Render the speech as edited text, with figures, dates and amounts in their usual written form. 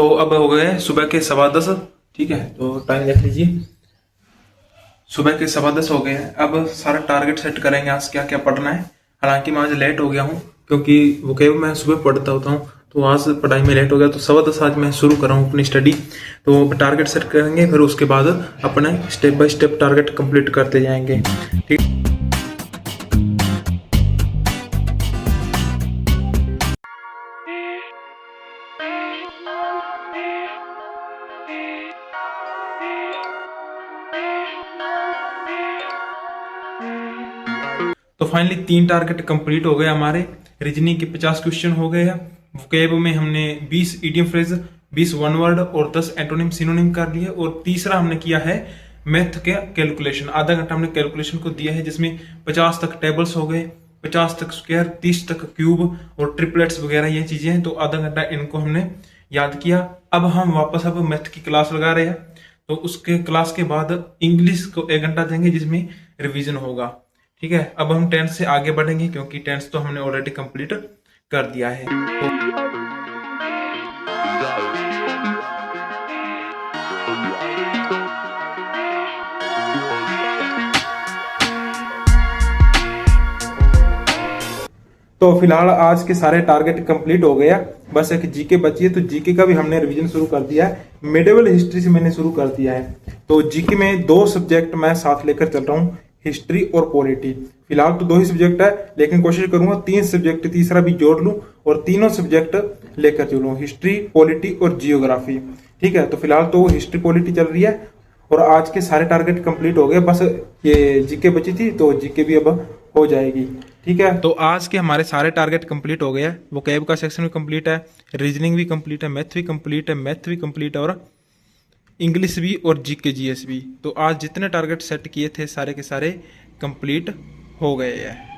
तो अब हो गए सुबह के 10:15। ठीक है, तो टाइम देख लीजिए, सुबह के 10:15 हो गए हैं। अब सारा टारगेट सेट करेंगे, आज क्या क्या पढ़ना है। हालांकि मैं आज लेट हो गया हूँ क्योंकि वो केवल मैं सुबह पढ़ता होता हूँ, तो आज पढ़ाई में लेट हो गया, तो 10:15 आज मैं शुरू कर रहा हूँ अपनी स्टडी। तो टारगेट सेट करेंगे, फिर उसके बाद अपने step by step target complete करते जाएंगे। ठीक, तो फाइनली 3 टारगेट कंप्लीट हो गए हमारे। रीजनिंग के 50 क्वेश्चन हो गए हैं। वोकैब में हमने 20 इडियम फ्रेज, 20 वन वर्ड और 10 एंटोनिम सिनोनिम कर लिए। और तीसरा हमने किया है मैथ के कैलकुलेशन, आधा घंटा हमने कैलकुलेशन को दिया है, जिसमें 50 तक टेबल्स हो गए, 50 तक स्क्वायर, 30 तक क्यूब और ट्रिपलेट्स वगैरह ये चीजें हैं। तो आधा घंटा इनको हमने याद किया। अब हम वापस अब मैथ की क्लास लगा रहे हैं, तो उसके क्लास के बाद इंग्लिश को 1 घंटा देंगे जिसमें रिवीजन होगा। ठीक है, अब हम 10th से आगे बढ़ेंगे क्योंकि 10th तो हमने ऑलरेडी कंप्लीट कर दिया है। तो फिलहाल आज के सारे टारगेट कंप्लीट हो गया, बस एक जीके बची है। तो जीके का भी हमने रिवीजन शुरू कर दिया है, मिडिवल हिस्ट्री से मैंने शुरू कर दिया है। तो जीके में 2 सब्जेक्ट मैं साथ लेकर चल रहा हूँ, हिस्ट्री और पॉलिटी। फिलहाल तो 2 ही सब्जेक्ट है, लेकिन कोशिश करूंगा 3 सब्जेक्ट तीसरा भी जोड़ लूं और तीनों सब्जेक्ट लेकर चलूं, हिस्ट्री, पॉलिटी और जियोग्राफी। ठीक है, तो फिलहाल तो हिस्ट्री पॉलिटी चल रही है और आज के सारे टारगेट कंप्लीट हो गए, बस ये जीके बची थी, तो जीके भी अब हो जाएगी। ठीक है, तो आज के हमारे सारे टारगेट कंप्लीट हो गए हैं। वोकैब का सेक्शन भी कंप्लीट है, रीजनिंग भी कंप्लीट है, मैथ भी कंप्लीट है, मैथ भी कंप्लीट है और इंग्लिश भी और जीके जीएस भी। तो आज जितने टारगेट सेट किए थे सारे के सारे कंप्लीट हो गए हैं।